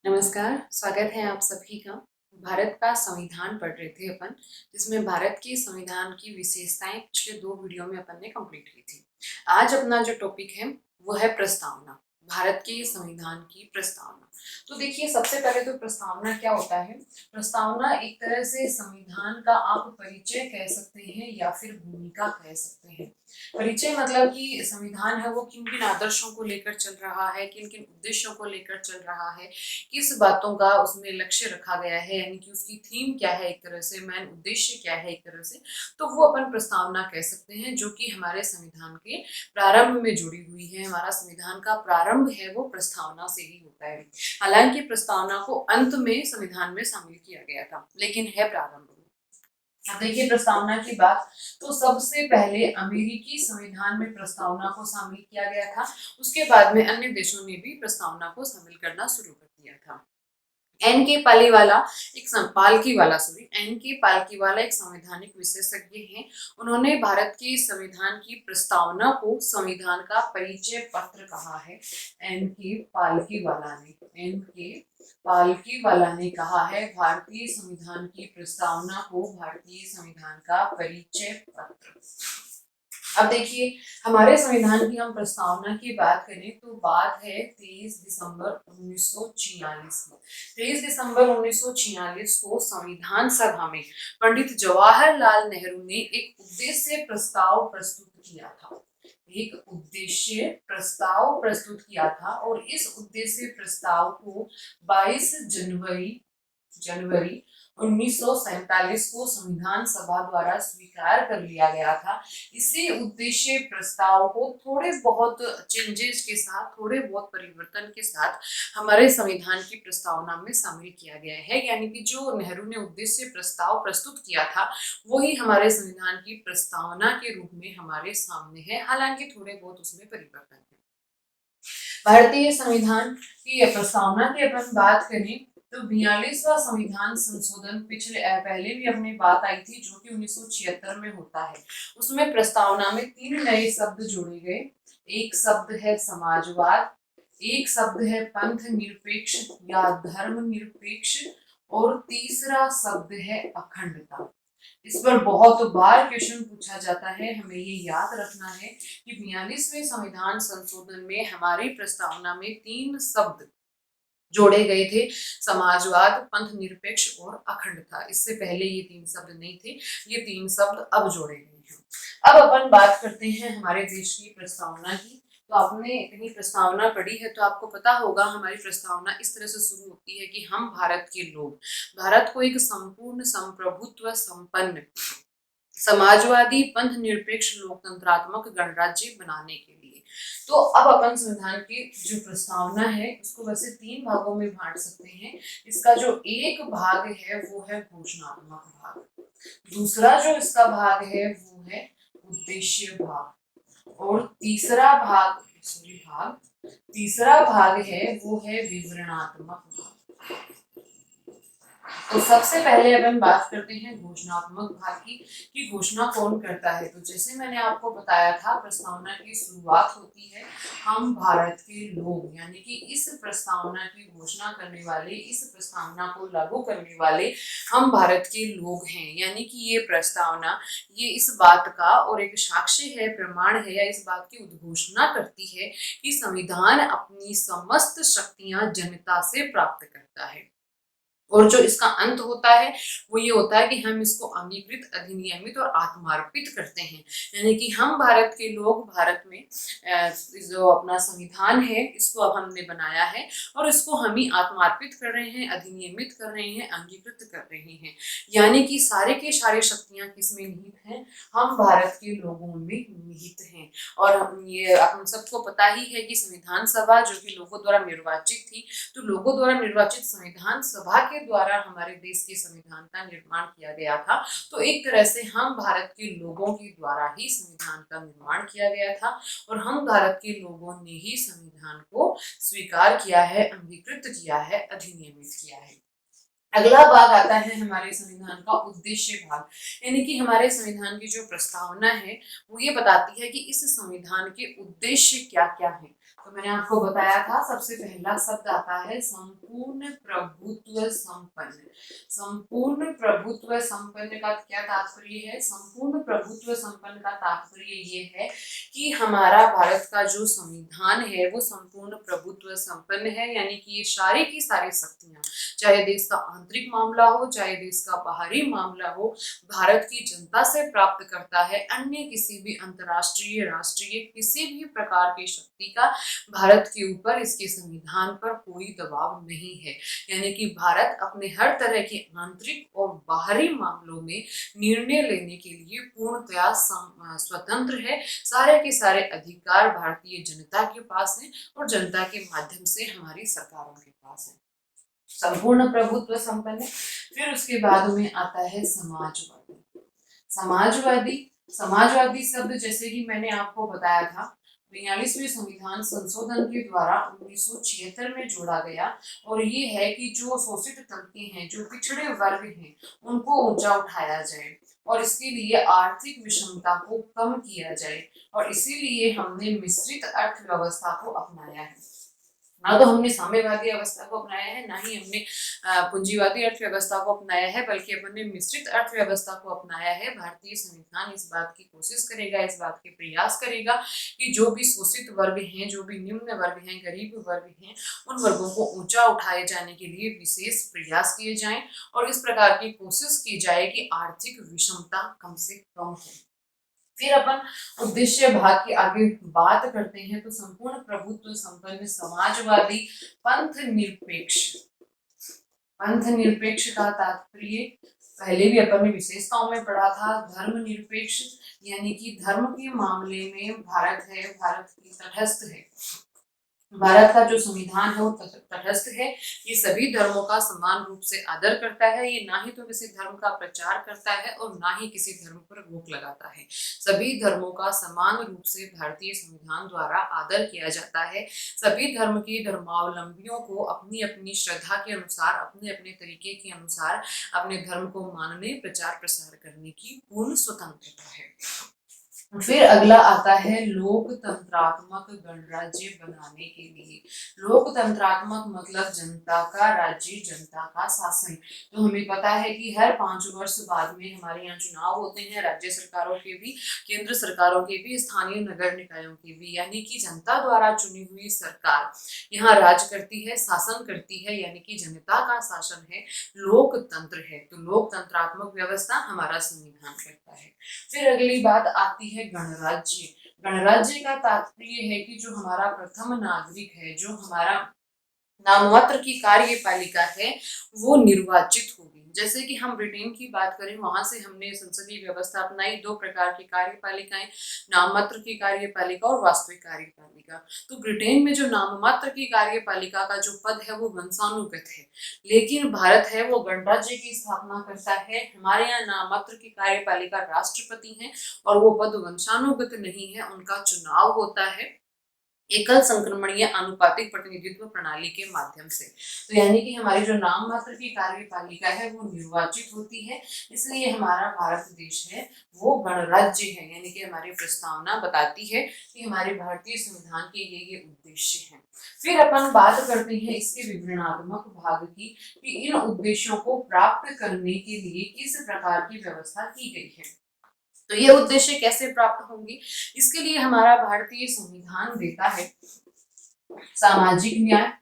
नमस्कार, स्वागत है आप सभी का। भारत का संविधान पढ़ रहे थे अपन, जिसमें भारत के संविधान की विशेषताएं पिछले 2 वीडियो में अपन ने कंप्लीट की थी। आज अपना जो टॉपिक है वो है प्रस्तावना, भारत के संविधान की प्रस्तावना। तो देखिए, सबसे पहले तो प्रस्तावना क्या होता है। प्रस्तावना एक तरह से संविधान का आप परिचय कह सकते हैं या फिर भूमिका कह सकते हैं। परिचय मतलब कि संविधान है वो किन किन आदर्शों को लेकर चल रहा है, किन किन उद्देश्यों को लेकर चल रहा है, किस बातों का उसमें लक्ष्य रखा गया है, यानी कि उसकी थीम क्या है, एक तरह से मेन उद्देश्य क्या है एक तरह से। तो वो अपन प्रस्तावना कह सकते हैं, जो कि हमारे संविधान के प्रारंभ में जुड़ी हुई है। हमारा संविधान का प्रारंभ है वो प्रस्तावना से ही होता है। हालांकि प्रस्तावना को अंत में संविधान में शामिल किया गया था, लेकिन है प्रारंभ में। अब देखिए, प्रस्तावना की बात तो सबसे पहले अमेरिकी संविधान में प्रस्तावना को शामिल किया गया था। उसके बाद में अन्य देशों ने भी प्रस्तावना को शामिल करना शुरू कर दिया था। एन के पालीवाला एन के पालकीवाला एक संवैधानिक विशेषज्ञ हैं। उन्होंने भारत के संविधान की प्रस्तावना को संविधान का परिचय पत्र कहा है। एन के पालकीवाला ने कहा है भारतीय संविधान की प्रस्तावना को भारतीय संविधान का परिचय पत्र। अब देखिए, हमारे संविधान की हम प्रस्तावना की बात करें तो बात है 23 दिसंबर 1946 की। 23 दिसंबर 1946 को संविधान सभा में पंडित जवाहरलाल नेहरू ने एक उद्देश्य प्रस्ताव प्रस्तुत किया था। और इस उद्देश्य प्रस्ताव को 22 जनवरी 1947 को संविधान सभा द्वारा स्वीकार कर लिया गया था। इसी उद्देश्य प्रस्ताव को थोड़े बहुत चेंजेस के साथ, थोड़े बहुत परिवर्तन के साथ हमारे संविधान की प्रस्तावना में शामिल किया गया है। यानी कि जो नेहरू ने उद्देश्य प्रस्ताव प्रस्तुत किया था वही हमारे संविधान की प्रस्तावना के रूप में हमारे सामने है। हालांकि थोड़े बहुत उसमें परिवर्तन है। भारतीय संविधान की प्रस्तावना की अपन बात करें तो 42वां संविधान संशोधन पहले भी अपनी बात आई थी, जो कि 1976 में होता है। उसमें प्रस्तावना में 3 नए शब्द जोड़े गए। एक शब्द है समाजवाद, एक शब्द है पंथ निरपेक्ष या धर्म निरपेक्ष, और तीसरा शब्द है अखंडता। इस पर बहुत बार क्वेश्चन पूछा जाता है, हमें ये याद रखना है कि 42वें संविधान संशोधन में हमारी प्रस्तावना में 3 शब्द जोड़े गए थे, समाजवाद, पंथ निरपेक्ष और अखंडता। इससे पहले ये 3 शब्द नहीं थे, ये 3 शब्द अब जोड़े गए हैं। अब अपन बात करते हैं हमारे देश की प्रस्तावना की। तो आपने कहीं प्रस्तावना पढ़ी है तो आपको पता होगा हमारी प्रस्तावना इस तरह से शुरू होती है कि हम भारत के लोग भारत को एक संपूर्ण संप्रभुत्व संपन्न समाजवादी पंथ निरपेक्ष लोकतंत्रात्मक गणराज्य बनाने के लिए। तो अब अपन संविधान की जो प्रस्तावना है उसको वैसे 3 भागों में बांट सकते हैं। इसका जो एक भाग है वो है घोषणात्मक भाग, दूसरा जो इसका भाग है वो है उद्देश्य भाग, और तीसरा भाग है वो है विवरणात्मक भाग। तो सबसे पहले अपन बात करते हैं घोषणात्मक भाग की कि घोषणा कौन करता है। तो जैसे मैंने आपको बताया था, प्रस्तावना की शुरुआत होती है हम भारत के लोग, यानी कि इस प्रस्तावना की घोषणा करने वाले, इस प्रस्तावना को लागू करने वाले हम भारत के लोग हैं। यानी कि ये प्रस्तावना ये इस बात का और एक साक्ष्य है, प्रमाण है, या इस बात की उद्घोषणा करती है कि संविधान अपनी समस्त शक्तियां जनता से प्राप्त करता है। और जो इसका अंत होता है वो ये होता है कि हम इसको अंगीकृत, अधिनियमित और आत्मार्पित करते हैं। यानी कि हम भारत के लोग भारत में जो अपना संविधान है इसको अब हमने बनाया है और इसको हम ही आत्मार्पित कर रहे हैं, अधिनियमित कर रहे हैं, अंगीकृत कर रहे हैं। यानी कि सारे के सारे शक्तियां किसमें निहित हैं? हम भारत के लोगों में निहित हैं। और ये हम सबको पता ही है कि संविधान सभा जो कि लोगों द्वारा निर्वाचित थी, तो लोगों द्वारा निर्वाचित संविधान सभा के द्वारा हमारे देश के संविधान का निर्माण किया गया था। तो एक तरह से हम भारत के लोगों के द्वारा ही संविधान का निर्माण किया गया था और हम भारत के लोगों ने ही संविधान को स्वीकार किया है, अंगीकृत किया है, अधिनियमित किया है। अगला भाग आता है हमारे संविधान का उद्देश्य भाग, यानी कि हमारे संविधान की जो प्रस्तावना है वो ये बताती है कि इस संविधान के उद्देश्य क्या क्या है। तो मैंने आपको बताया था सबसे पहला शब्द आता है संपूर्ण प्रभुत्व संपन्न। संपूर्ण प्रभुत्व संपन्न का क्या तात्पर्य है? संपूर्ण प्रभुत्व संपन्न का तात्पर्य ये है कि हमारा भारत का जो संविधान है वो संपूर्ण प्रभुत्व संपन्न है, यानी कि ये सारी की सारी शक्तियां, चाहे देश का आंतरिक मामला हो चाहे देश का बाहरी मामला हो, भारत की जनता से प्राप्त करता है। अन्य किसी भी अंतर्राष्ट्रीय राष्ट्रीय किसी भी प्रकार की शक्ति का भारत के ऊपर, इसके संविधान पर कोई दबाव नहीं है। यानी कि भारत अपने हर तरह के आंतरिक और बाहरी मामलों में निर्णय लेने के लिए पूर्णतया स्वतंत्र है। सारे के सारे अधिकार भारतीय जनता के पास हैं और जनता के माध्यम से हमारी सरकारों के पास है। संपूर्ण प्रभुत्व संपन्न। फिर उसके बाद में आता है समाजवादी। समाजवादी समाजवादी शब्द जैसे कि मैंने आपको बताया था 42वें संविधान संशोधन के द्वारा 1976 में जोड़ा गया, और ये है कि जो शोषित तबके हैं, जो पिछड़े वर्ग हैं, उनको ऊंचा उठाया जाए और इसके लिए आर्थिक विषमता को कम किया जाए, और इसीलिए हमने मिश्रित अर्थव्यवस्था को अपनाया है। ना तो हमने साम्यवादी अवस्था को अपनाया है, ना ही हमने पूंजीवादी अर्थव्यवस्था को अपनाया है, बल्कि अपन ने मिश्रित अर्थव्यवस्था को अपनाया है। भारतीय संविधान इस बात की कोशिश करेगा, इस बात के प्रयास करेगा कि जो भी शोषित वर्ग हैं, जो भी निम्न वर्ग हैं, गरीब वर्ग हैं, उन वर्गों को ऊंचा उठाए जाने के लिए विशेष प्रयास किए जाएं और इस प्रकार की कोशिश की जाए कि आर्थिक विषमता कम से कम हो। फिर अपन उद्देश्य भाग की आगे बात करते हैं तो संपूर्ण प्रभुत्व संपन्न समाजवादी पंथ निरपेक्ष। पंथ निरपेक्ष का तात्पर्य पहले भी अपन ने विशेषताओं में पढ़ा था, धर्म निरपेक्ष, यानी कि धर्म के मामले में भारत है, भारत की तटस्थ है। भारत का जो संविधान है वो तटस्थ है, ये सभी धर्मों का समान रूप से आदर करता है। ये ना ही तो किसी धर्म का प्रचार करता है और ना ही किसी धर्म पर रोक लगाता है। सभी धर्मों का समान रूप से भारतीय संविधान द्वारा आदर किया जाता है। सभी धर्म के धर्मावलंबियों को अपनी अपनी श्रद्धा के अनुसार, अपने अपने तरीके के अनुसार अपने धर्म को मानने, प्रचार प्रसार करने की पूर्ण स्वतंत्रता है। फिर अगला आता है लोकतंत्रात्मक गणराज्य बनाने के लिए। लोकतंत्रात्मक मतलब जनता का राज्य, जनता का शासन। तो हमें पता है कि हर 5 वर्ष बाद में हमारे यहाँ चुनाव होते हैं, राज्य सरकारों के भी, केंद्र सरकारों के भी, स्थानीय नगर निकायों के भी, यानी कि जनता द्वारा चुनी हुई सरकार यहाँ राज करती है, शासन करती है, यानी कि जनता का शासन है, लोकतंत्र है। तो लोकतंत्रात्मक व्यवस्था हमारा संविधान करता है। फिर अगली बात आती है गणराज्य। गणराज्य का तात्पर्य है कि जो हमारा प्रथम नागरिक है, जो हमारा नाममात्र की कार्यपालिका है, वो निर्वाचित होगी। जैसे कि हम ब्रिटेन की बात करें, वहां से हमने संसदीय व्यवस्था अपनाई, 2 प्रकार की कार्यपालिकाएं, नाममात्र की कार्यपालिका और वास्तविक कार्यपालिका। तो ब्रिटेन में जो नाममात्र की कार्यपालिका का जो पद है वो वंशानुगत है, लेकिन भारत है वो गणराज्य की स्थापना करता है। हमारे यहाँ नाममात्र की कार्यपालिका राष्ट्रपति हैं और वो पद वंशानुगत नहीं है, उनका चुनाव होता है एकल संक्रमणीय आनुपातिक प्रतिनिधित्व प्रणाली के माध्यम से। तो यानी कि हमारी जो नाम मात्र की कार्यपालिका है वो निर्वाचित होती है, इसलिए हमारा भारत देश है वो गणराज्य है। यानी कि हमारी प्रस्तावना बताती है कि हमारे भारतीय संविधान के ये उद्देश्य हैं। फिर अपन बात करते हैं इसके विवरणात्मक भाग की कि इन उद्देश्यों को प्राप्त करने के लिए किस प्रकार की व्यवस्था की गई है। तो ये उद्देश्य कैसे प्राप्त होंगे, इसके लिए हमारा भारतीय संविधान देता है सामाजिक न्याय,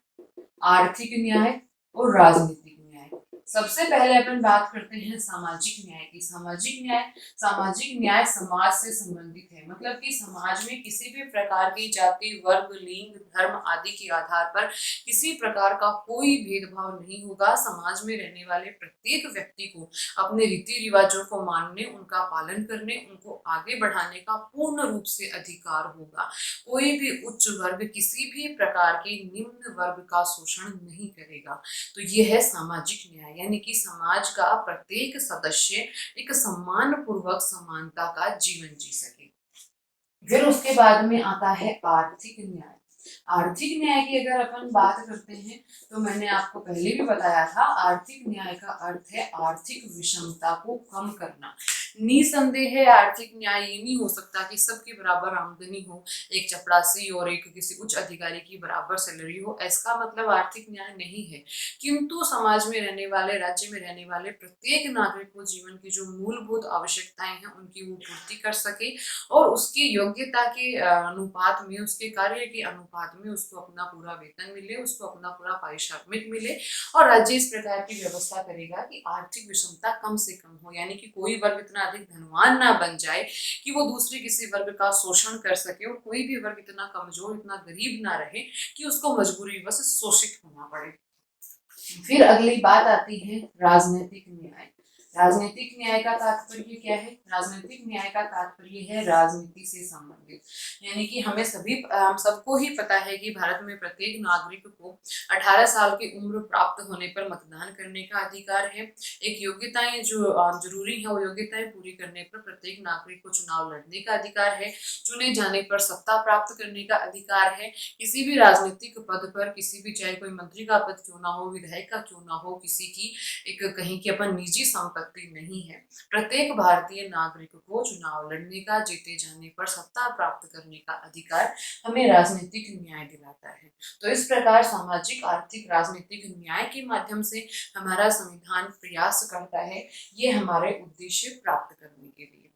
आर्थिक न्याय और राजनीतिक न्याय। सबसे पहले अपन बात करते हैं सामाजिक न्याय की। सामाजिक न्याय समाज से संबंधित है, मतलब कि समाज में किसी भी प्रकार की जाति, वर्ग, लिंग, धर्म आदि के आधार पर किसी प्रकार का कोई भेदभाव नहीं होगा। समाज में रहने वाले प्रत्येक व्यक्ति को अपने रीति रिवाजों को मानने, उनका पालन करने, उनको आगे बढ़ाने का पूर्ण रूप से अधिकार होगा। कोई भी उच्च वर्ग किसी भी प्रकार के निम्न वर्ग का शोषण नहीं करेगा। तो ये है सामाजिक न्याय, यानी कि समाज का प्रत्येक सदस्य एक सम्मान पूर्वक समानता का जीवन जी सके। फिर उसके बाद में आता है आर्थिक न्याय। आर्थिक न्याय की अगर अपन बात करते हैं तो मैंने आपको पहले भी बताया था, आर्थिक न्याय का अर्थ है आर्थिक विषमता को कम करना। निसंदेह आर्थिक न्याय ये नहीं हो सकता कि सबकी बराबर आमदनी हो, एक चपरासी और एक किसी उच्च अधिकारी की बराबर सैलरी हो, इसका मतलब आर्थिक न्याय नहीं है। किंतु समाज में रहने वाले, राज्य में रहने वाले प्रत्येक नागरिक को जीवन की जो मूलभूत आवश्यकताएं हैं उनकी वो पूर्ति कर सके और उसकी योग्यता के अनुपात में, उसके कार्य के अनुपात में उसको अपना पूरा वेतन मिले, उसको अपना पूरा पारिश्रमिक मिले। और राज्य इस प्रकार की व्यवस्था करेगा कि आर्थिक विषमता कम से कम हो, यानी कि कोई वर्ग इतना अधिक धनवान ना बन जाए कि वो दूसरे किसी वर्ग का शोषण कर सके, और कोई भी वर्ग इतना कमजोर, इतना गरीब ना रहे कि उसको मजबूरीवश शोषित होना पड़े। फिर अगली बात आती है राजनीतिक न्याय। राजनीतिक न्याय का तात्पर्य क्या है? राजनीतिक न्याय का तात्पर्य है राजनीति से संबंधित, यानी कि हम सबको ही पता है कि भारत में प्रत्येक नागरिक को 18 साल की उम्र प्राप्त होने पर मतदान करने का अधिकार है। एक योग्यताएं जो जरूरी है, वो योग्यताएं पूरी करने पर प्रत्येक नागरिक को चुनाव लड़ने का अधिकार है, चुने जाने पर सत्ता प्राप्त करने का अधिकार है। किसी भी राजनीतिक पद पर, किसी भी, चाहे कोई मंत्री का पद क्यों ना हो, विधायक का क्यों ना हो, किसी की एक कहीं की अपन निजी संपत्ति नहीं है। प्रत्येक भारतीय नागरिक को चुनाव लड़ने का, जीते जाने पर सत्ता प्राप्त करने का अधिकार हमें राजनीतिक न्याय दिलाता है। तो इस प्रकार सामाजिक, आर्थिक, राजनीतिक न्याय के माध्यम से हमारा संविधान प्रयास करता है ये हमारे उद्देश्य प्राप्त करने के लिए।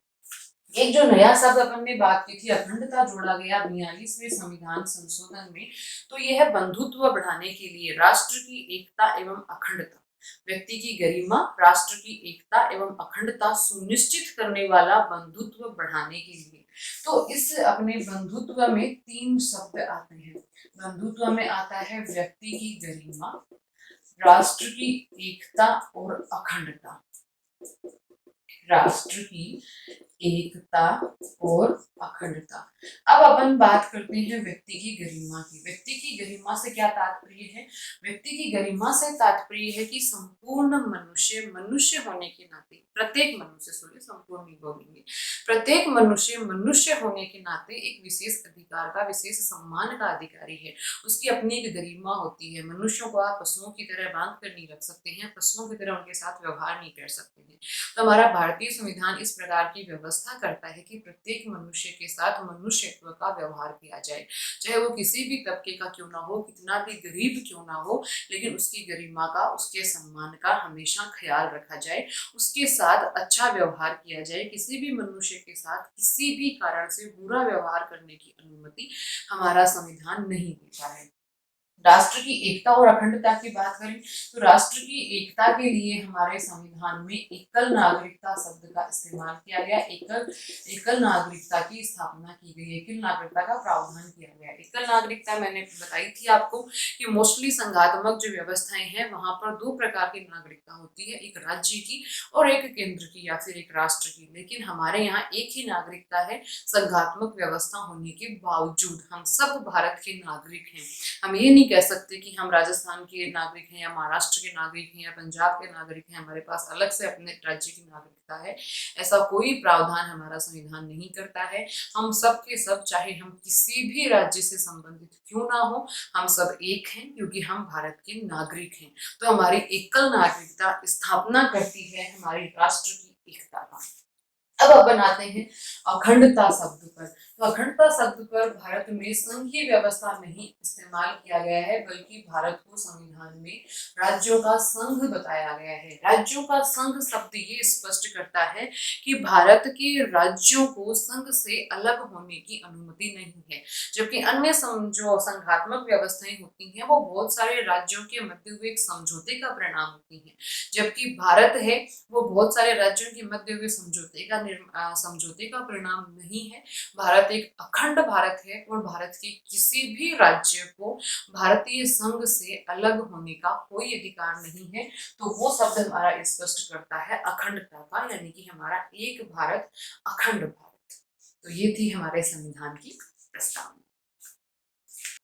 एक जो नया शब्द अपन ने बात की थी, अखंडता, जोड़ा गया 42वें संविधान संशोधन में, तो यह है बंधुत्व बढ़ाने के लिए, राष्ट्र की एकता एवं अखंडता, व्यक्ति की गरिमा, राष्ट्र की एकता एवं अखंडता सुनिश्चित करने वाला बंधुत्व बढ़ाने के लिए। तो इस अपने बंधुत्व में 3 शब्द आते हैं। बंधुत्व में आता है व्यक्ति की गरिमा, राष्ट्र की एकता और अखंडता। राष्ट्र की एकता और अखंडता। अब अपन बात करते हैं व्यक्ति की गरिमा की। व्यक्ति की गरिमा से क्या तात्पर्य है? व्यक्ति की गरिमा से तात्पर्य है कि संपूर्ण मनुष्य, मनुष्य होने के नाते, प्रत्येक मनुष्य, सॉरी संपूर्ण नहीं बोलेंगे, प्रत्येक मनुष्य मनुष्य होने के नाते एक विशेष अधिकार का, विशेष सम्मान का अधिकारी है। उसकी अपनी एक गरिमा होती है। मनुष्यों को आप पशुओं की तरह बांध कर नहीं रख सकते हैं, पशुओं की तरह उनके साथ व्यवहार नहीं कर सकते हैं। तो हमारा भारतीय संविधान इस प्रकार की व्यवस्था करता है कि प्रत्येक मनुष्य के साथ मनुष्यत्व का व्यवहार किया जाए, चाहे वो किसी भी तबके का क्यों ना हो, कितना भी गरीब क्यों ना हो, लेकिन उसकी गरिमा का, उसके सम्मान का हमेशा ख्याल रखा जाए, उसके साथ अच्छा व्यवहार किया जाए। किसी भी मनुष्य के साथ किसी भी कारण से बुरा व्यवहार करने की अनुमति हमारा संविधान नहीं देता है। राष्ट्र की एकता और अखंडता की बात करें तो राष्ट्र की एकता के लिए हमारे संविधान में एकल नागरिकता शब्द का इस्तेमाल किया गया। एकल नागरिकता की स्थापना की गई, एकल नागरिकता का प्रावधान किया गया। एकल नागरिकता मैंने बताई थी आपको कि मोस्टली संघात्मक जो व्यवस्थाएं हैं वहां पर 2 प्रकार की नागरिकता होती है, एक राज्य की और एक केंद्र की या फिर एक राष्ट्र की। लेकिन हमारे यहाँ एक ही नागरिकता है। संघात्मक व्यवस्था होने के बावजूद हम सब भारत के नागरिक हैं। हम ये नहीं कह सकते कि हम राजस्थान के नागरिक हैं या महाराष्ट्र के नागरिक हैं या पंजाब के नागरिक हैं, हमारे पास अलग से अपने राज्य की नागरिकता है। ऐसा कोई प्रावधान हमारा संविधान नहीं करता है। हम सब के सब, चाहे हम किसी भी राज्य से संबंधित क्यों ना हो, हम सब एक हैं क्योंकि हम भारत के नागरिक हैं। तो हमारी एकल नागरिकता स्थापना करती है हमारी राष्ट्र की एकता का। अब अपन आते हैं अखंडता शब्द पर। तो अखंडता शब्द पर भारत में संघीय व्यवस्था नहीं इस्तेमाल किया गया है, बल्कि भारत को संविधान में राज्यों का संघ बताया गया है। राज्यों का संघ शब्द ये स्पष्ट करता है कि भारत के राज्यों को संघ से अलग होने की अनुमति नहीं है। जबकि अन्य जो संघात्मक व्यवस्थाएं होती हैं वो बहुत सारे राज्यों के मध्य हुए एक समझौते का परिणाम होती है, जबकि भारत है वो बहुत सारे राज्यों के मध्य हुए समझौते का परिणाम नहीं है। भारत एक अखंड भारत है और भारत के किसी भी राज्य को भारतीय संघ से अलग होने का कोई अधिकार नहीं है। तो वो शब्द हमारा स्पष्ट करता है अखंडता का, यानी कि हमारा एक भारत, अखंड भारत। तो ये थी हमारे संविधान की प्रस्तावना।